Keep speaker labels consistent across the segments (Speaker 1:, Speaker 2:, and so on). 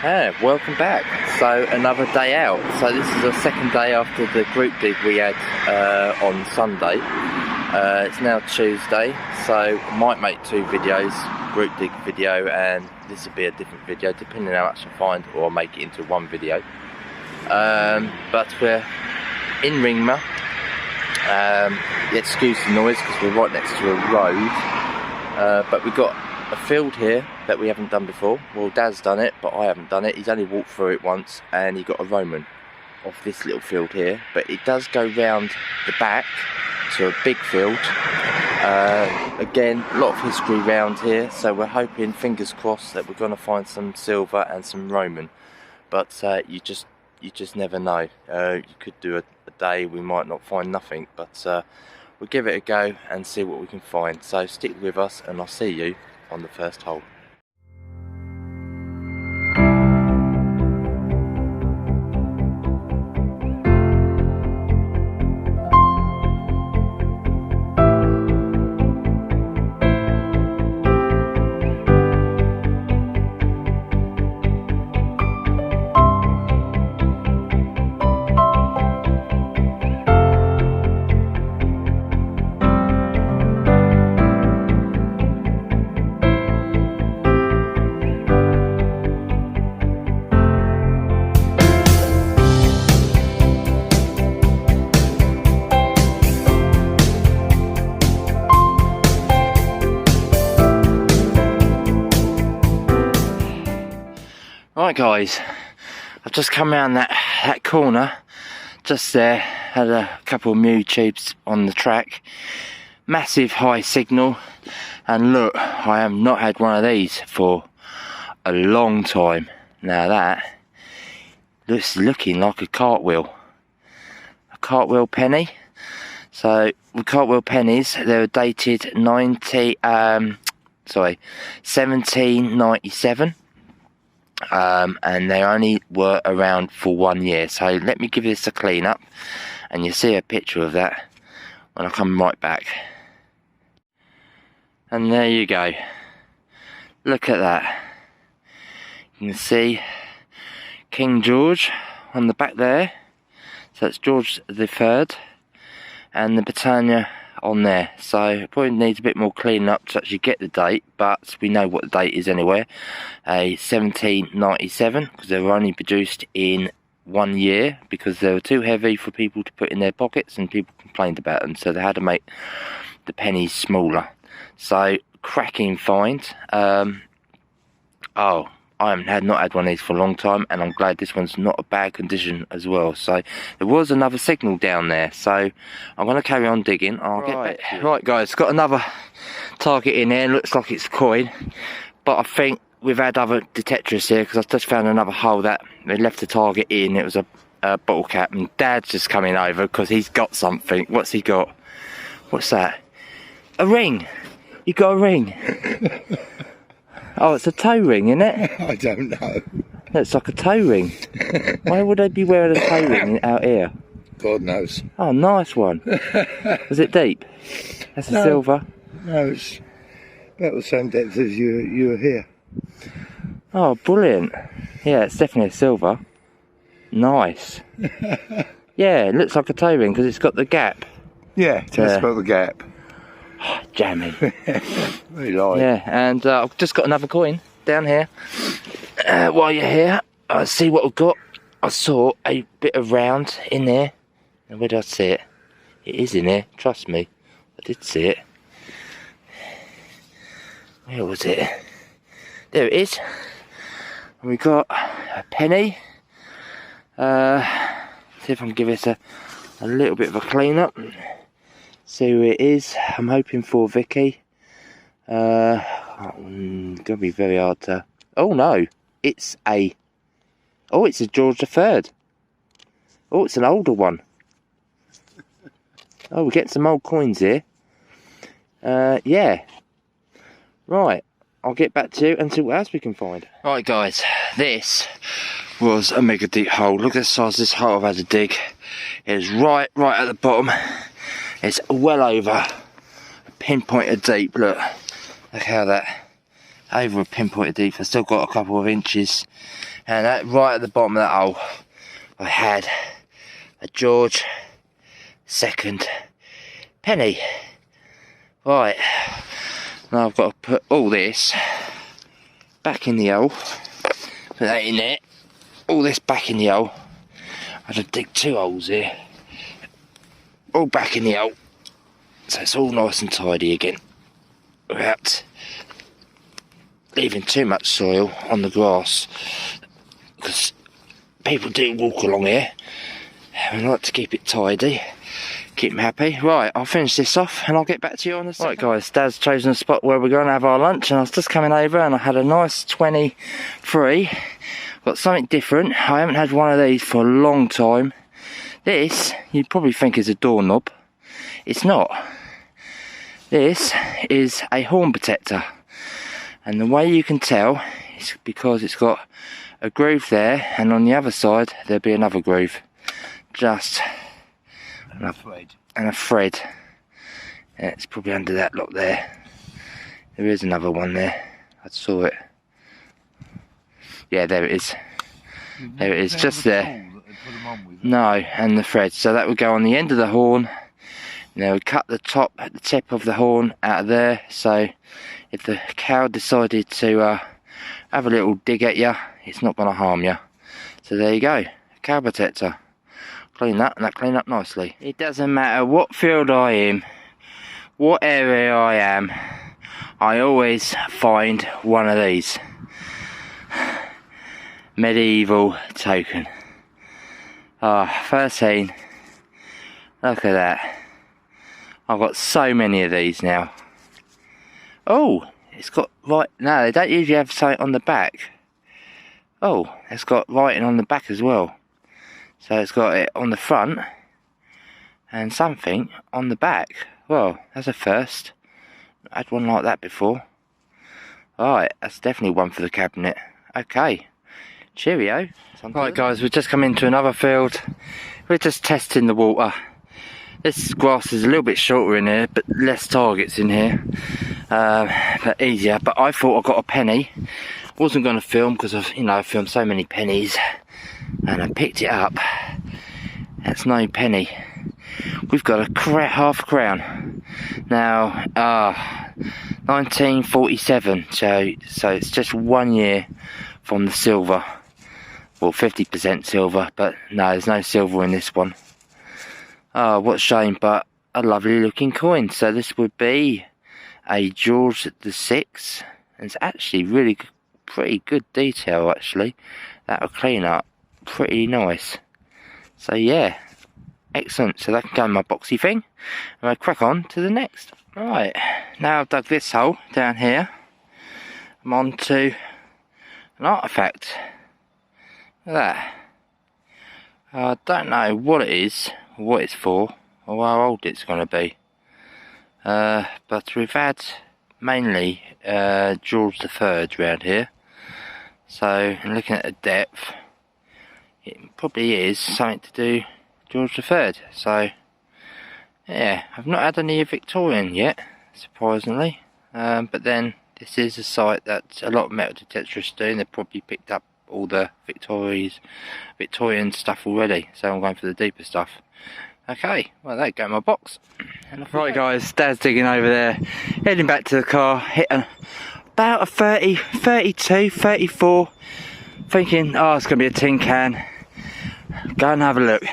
Speaker 1: Yeah, welcome back. So another day out. So this is the second day after the group dig we had on Sunday. It's now Tuesday, so I might make two videos, group dig video and this will be a different video depending on how much I find, or I'll make it into one video. But we're in Ringmer. Excuse the noise because we're right next to a road, but we've got a field here that we haven't done before. Well, Dad's done it, but I haven't done it. He's only walked through it once, and he got a Roman off this little field here. But it does go round the back to a big field. Again, a lot of history round here, so we're hoping, fingers crossed, that we're going to find some silver and some Roman. But you just never know. You could do a day, we might not find nothing, but we'll give it a go and see what we can find. So stick with us, and I'll see you on the first hole. Right guys, I've just come around that corner, just there, had a couple of Mew tubes on the track, massive high signal, and look, I have not had one of these for a long time. Now that looks looking like a cartwheel penny. So with cartwheel pennies, they were dated 1797. And they only were around for 1 year. So let me give this a clean up, and you'll see a picture of that when I come right back. And there you go, look at that. You can see King George on the back there, so it's George III, and the Britannia on there. So it probably needs a bit more cleaning up to actually get the date, but we know what the date is anyway. 1797, because they were only produced in 1 year because they were too heavy for people to put in their pockets, and people complained about them, so they had to make the pennies smaller. So cracking find. Oh, I have not had one of these for a long time, and I'm glad this one's not a bad condition as well. So there was another signal down there, so I'm going to carry on digging. I'll get back to you. Right guys, got another target in there. Looks like it's a coin, but I think we've had other detectors here, because I've just found another hole that they left the target in. It was a bottle cap, and Dad's just coming over because he's got something. What's he got? What's that? A ring. You got a ring? Oh, it's a toe ring, isn't it?
Speaker 2: I don't know.
Speaker 1: It's like a toe ring. Why would they be wearing a toe ring out here?
Speaker 2: God knows.
Speaker 1: Oh, nice one. Was it deep? That's a silver.
Speaker 2: No, it's about the same depth as you were here.
Speaker 1: Oh, brilliant. Yeah, it's definitely a silver. Nice. Yeah, it looks like a toe ring because it's got the gap.
Speaker 2: Yeah, just got the gap.
Speaker 1: Jammy.
Speaker 2: Very light.
Speaker 1: Yeah, and I've just got another coin down here. While you're here, I'll see what we've got. I saw a bit of round in there. And where did I see it? It is in there, trust me. I did see it. Where was it? There it is. And we got a penny. See if I can give this a little bit of a clean up. See who it is. I'm hoping for Vicky. Gonna be very hard to. Oh no, it's a. Oh, it's a George III. Oh, it's an older one. Oh, we're getting some old coins here. Yeah. Right, I'll get back to you and see what else we can find. Right, guys, this was a mega deep hole. Look at the size of this hole I've had to dig. It's right at the bottom. It's well over a pinpointed deep. Look how that over a pinpointed deep. I've still got a couple of inches, and right at the bottom of that hole I had a George II penny. Right, now I've got to put all this back in the hole, put that in there, all this back in the hole. I had to dig 2 holes here, all back in the hole, so it's all nice and tidy again, without leaving too much soil on the grass, because people do walk along here and I like to keep it tidy, keep them happy. Right, I'll finish this off and I'll get back to you on a second. Right guys, Dad's chosen a spot where we're going to have our lunch, and I was just coming over and I had a nice 23. Got something different. I haven't had one of these for a long time. This, you'd probably think is a doorknob. It's not. This is a horn protector. And the way you can tell is because it's got a groove there, and on the other side there'll be another groove. Just and a thread. Yeah, it's probably under that lot there. There is another one there. I saw it. Yeah, there it is. There it is, just there. No, and the thread. So that would go on the end of the horn. Now we cut the tip of the horn out of there. So if the cow decided to have a little dig at you, it's not going to harm you. So there you go, cow protector. Clean that, and that clean up nicely. It doesn't matter what field I am, what area I am, I always find one of these. Medieval token. 13. Look at that. I've got so many of these now. Oh, it's got right. No, they don't usually have something on the back. Oh, it's got writing on the back as well. So it's got it on the front and something on the back. Well, that's a first. I had one like that before. Alright, that's definitely one for the cabinet. Okay, cheerio. Right guys, we've just come into another field. We're just testing the water. This grass is a little bit shorter in here, but less targets in here. But easier. But I thought I got a penny. Wasn't going to film because I've filmed so many pennies, and I picked it up. That's no penny. We've got a half a crown now. 1947. So it's just 1 year from the silver. Well, 50% silver, but no, there's no silver in this one. Oh, what a shame, but a lovely looking coin. So this would be a George VI. And it's actually really pretty good detail actually. That'll clean up pretty nice. So yeah, excellent. So that can go in my boxy thing, and I crack on to the next. Right, now I've dug this hole down here, I'm on to an artifact. Look at that. I don't know what it is, or what it's for, or how old it's going to be. But we've had mainly George III around here. So, in looking at the depth, it probably is something to do George III. So, yeah, I've not had any Victorian yet, surprisingly. But then, this is a site that a lot of metal detectorists do, and they've probably picked up all the Victorian stuff already. So I'm going for the deeper stuff. Okay, well there go my box. Right guys, Dad's digging over there, heading back to the car, hitting about a 30, 32, 34, thinking, oh, it's going to be a tin can. Go and have a look.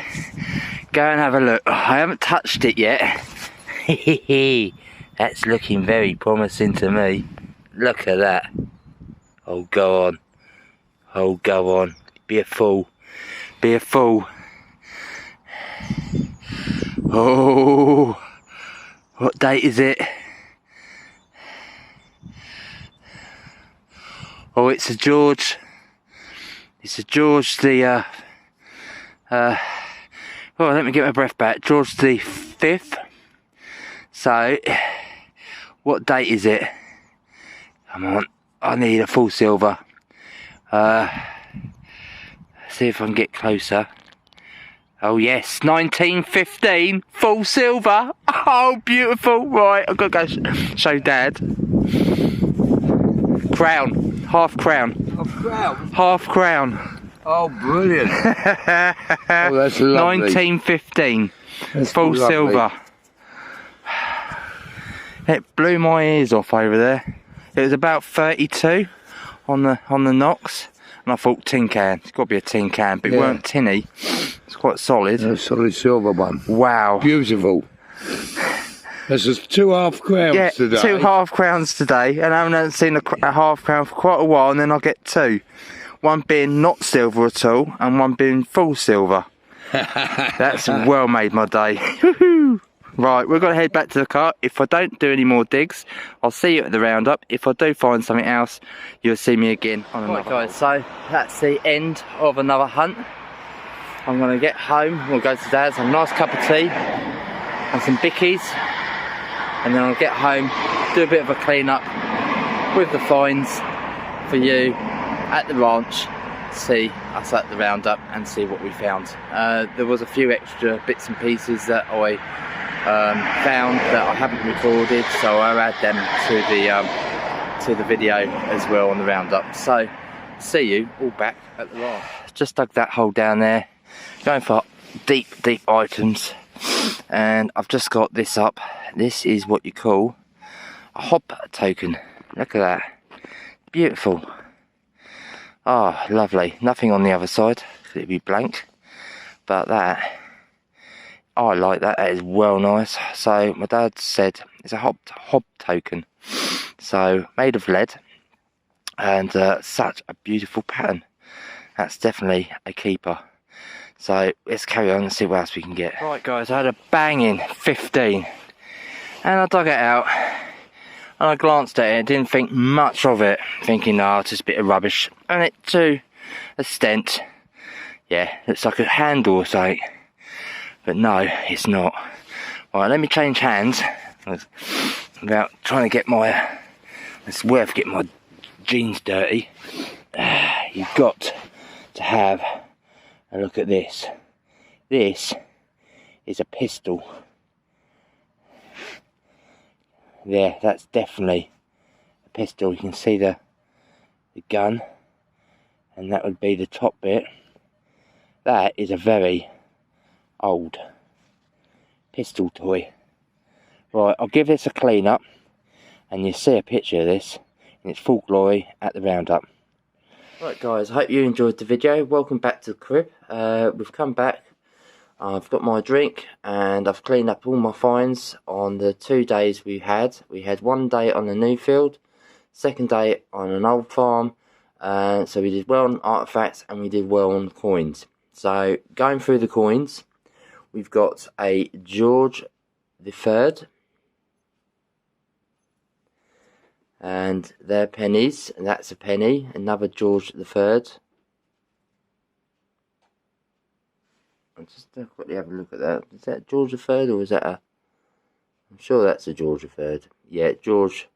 Speaker 1: Go and have a look. Oh, I haven't touched it yet. That's looking very promising to me. Look at that. Oh, go on. Oh, go on. Be a fool. Be a fool. Oh, what date is it? Oh, it's a George. It's a George the well, let me get my breath back. George the 5th. So, what date is it? Come on, I need a full silver. See if I can get closer. Oh yes, 1915, full silver. Oh, beautiful. Right, I've got to go show Dad. Crown. Half crown.
Speaker 2: A crown?
Speaker 1: Half crown.
Speaker 2: Oh, brilliant. Oh, that's lovely.
Speaker 1: 1915.
Speaker 2: That's
Speaker 1: Full
Speaker 2: lovely.
Speaker 1: silver. It blew my ears off over there. It was about 32 on the Knox, and I thought tin can. It's got to be a tin can, but it weren't tinny. It's quite solid.
Speaker 2: A solid silver one.
Speaker 1: Wow.
Speaker 2: Beautiful. This is 2 half crowns today.
Speaker 1: 2 half crowns today, and I haven't seen a half crown for quite a while, and then I'll get 2. One being not silver at all, and one being full silver. That's well made my day. Right, we're going to head back to the car. If I don't do any more digs, I'll see you at the roundup. If I do find something else, you'll see me again on another. Right guys, so that's the end of another hunt. I'm going to get home, we'll go to Dad's, have a nice cup of tea and some bickies, and then I'll get home, do a bit of a clean up with the finds for you at the ranch, see us at the roundup and see what we found. There was a few extra bits and pieces that I found that I haven't recorded, so I'll add them to the video as well on the roundup. So see you all back at the ranch. Just dug that hole down there, going for deep items, and I've just got this up. This is what you call a hop token. Look at that, beautiful. Ah, oh, lovely. Nothing on the other side, it'd be blank, but that, I like that. That is well nice. So my dad said it's a hob token, so made of lead, and such a beautiful pattern. That's definitely a keeper. So let's carry on and see what else we can get. Right guys, I had a banging 15, and I dug it out and I glanced at it, didn't think much of it, thinking oh, it's just a bit of rubbish, and it to a stent, yeah, looks like a handle or something. But no, it's not. Right, let me change hands. Without trying to get my... It's worth getting my jeans dirty. You've got to have a look at this. This is a pistol. There, that's definitely a pistol. You can see the gun. And that would be the top bit. That is a very old pistol toy. Right, I'll give this a clean up and you'll see a picture of this in its full glory at the roundup. Right guys, I hope you enjoyed the video. Welcome back to the crib. We've come back, I've got my drink and I've cleaned up all my finds on the 2 days we had. We had 1 day on the new field, 2nd day on an old farm, so we did well on artifacts and we did well on coins. So going through the coins, we've got a George III, and they're pennies, and that's a penny. Another George III. I'll just quickly have a look at that. Is that George III or is that a... I'm sure that's a George III. Yeah, George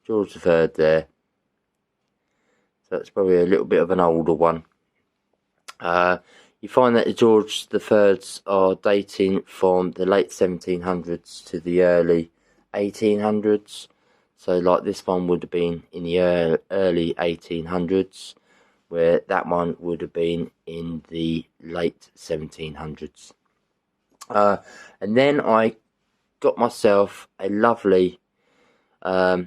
Speaker 1: III there. So that's probably a little bit of an older one. You find that the George III's are dating from the late 1700s to the early 1800s. So like this one would have been in the early 1800s, where that one would have been in the late 1700s. And then I got myself a lovely, what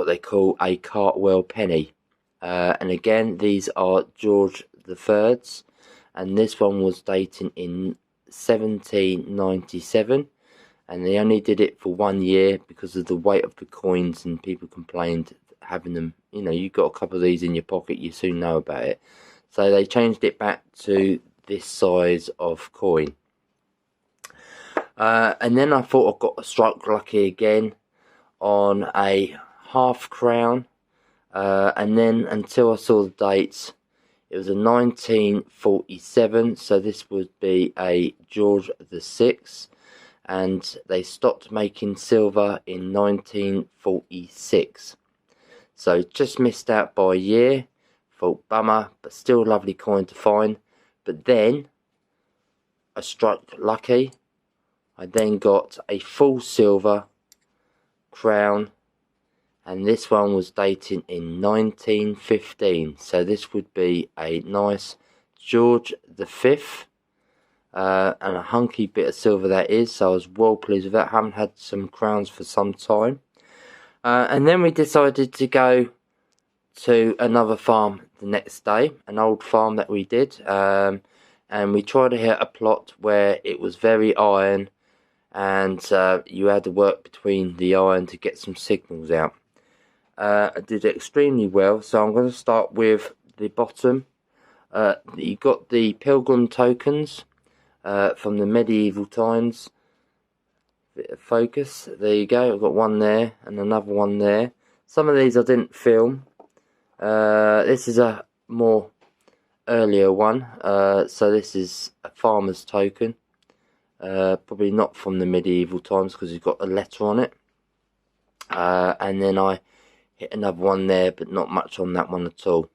Speaker 1: they call a Cartwell penny. And again, these are George III's. And this one was dating in 1797, and they only did it for 1 year because of the weight of the coins, and people complained having them, you know, you got a couple of these in your pocket, you soon know about it. So they changed it back to this size of coin. And then I thought I got struck lucky again on a half crown, and then until I saw the dates, it was a 1947, so this would be a George VI, and they stopped making silver in 1946. So just missed out by a year. Thought bummer, but still a lovely coin to find. But then I struck lucky. I then got a full silver crown, and this one was dating in 1915. So this would be a nice George V, and a hunky bit of silver that is. So I was well pleased with that. Haven't had some crowns for some time. And then we decided to go to another farm the next day, an old farm that we did, and we tried to hit a plot where it was very iron, and you had to work between the iron to get some signals out. I did extremely well, so I'm going to start with the bottom. You got the pilgrim tokens from the medieval times. Bit of focus, there you go. I've got one there and another one there. Some of these I didn't film. This is a more earlier one, so this is a farmer's token, probably not from the medieval times because it's got a letter on it. And then I hit another one there, but not much on that one at all.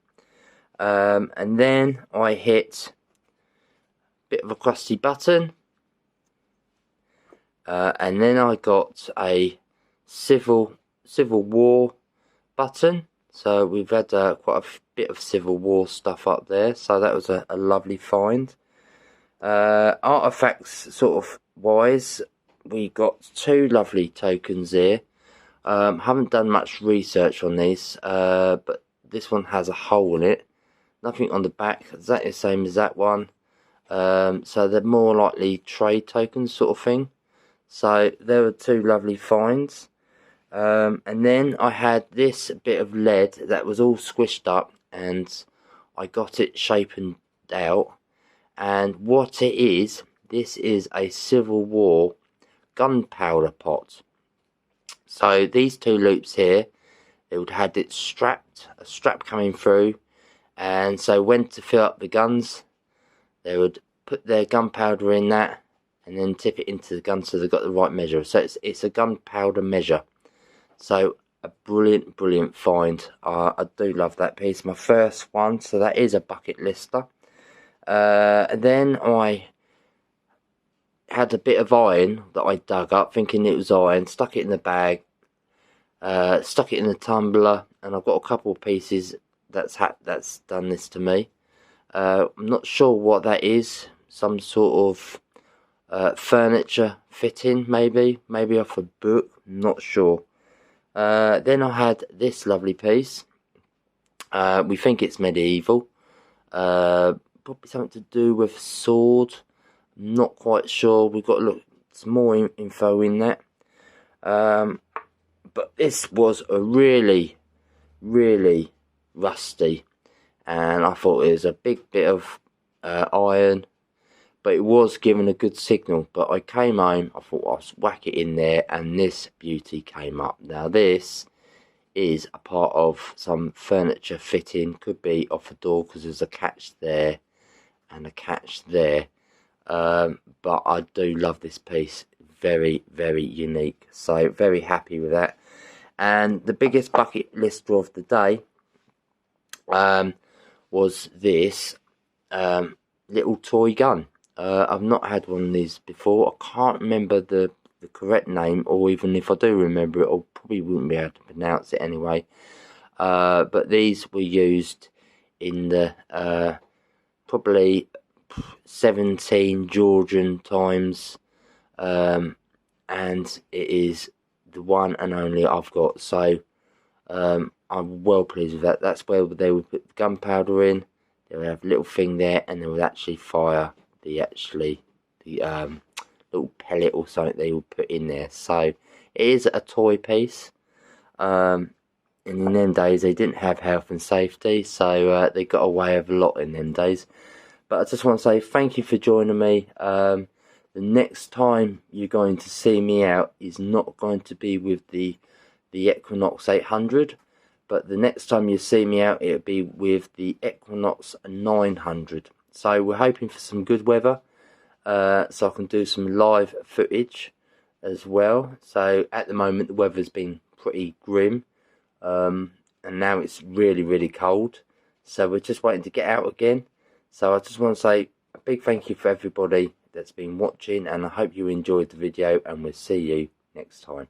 Speaker 1: And then I hit a bit of a crusty button, and then I got a Civil War button. So we've had quite a bit of Civil War stuff up there, so that was a lovely find. Artifacts sort of wise, we got two lovely tokens here. Haven't done much research on these, but this one has a hole in it. Nothing on the back, exactly the same as that one. So they're more likely trade tokens sort of thing. So there were two lovely finds. And then I had this bit of lead that was all squished up, and I got it shapen out. And what it is, this is a Civil War gunpowder pot. So these two loops here, it would have had it strapped, a strap coming through, and so when to fill up the guns, they would put their gunpowder in that and then tip it into the gun so they've got the right measure. So it's a gunpowder measure. So a brilliant find. I do love that piece. My first one, so that is a bucket lister. And then I had a bit of iron that I dug up, thinking it was iron. Stuck it in the bag, stuck it in the tumbler, and I've got a couple of pieces that's done this to me. I'm not sure what that is. Some sort of furniture fitting, maybe off a book. Not sure. Then I had this lovely piece. We think it's medieval. Probably something to do with sword. Not quite sure. We've got to look some more info in that. But this was a really rusty, and I thought it was a big bit of iron, but it was given a good signal. But I came home, I thought I'll whack it in there, and this beauty came up. Now this is a part of some furniture fitting, could be off a door because there's a catch there and a catch there. But I do love this piece, very unique, so very happy with that. And the biggest bucket lister of the day was this little toy gun. I've not had one of these before. I can't remember the correct name, or even if I do remember it, I probably wouldn't be able to pronounce it anyway. But these were used in the probably 17 Georgian times, and it is the one and only I've got. So I'm well pleased with that. That's where they would put the gunpowder in. They would have a little thing there, and they would actually fire the little pellet or something they would put in there. So it is a toy piece. And in them days they didn't have health and safety, so they got away with a lot in them days. But I just want to say thank you for joining me. The next time you're going to see me out is not going to be with the Equinox 800, but the next time you see me out, it'll be with the Equinox 900. So we're hoping for some good weather, so I can do some live footage as well. So at the moment the weather's been pretty grim, and now it's really cold, so we're just waiting to get out again. So I just want to say a big thank you for everybody that's been watching, and I hope you enjoyed the video, and we'll see you next time.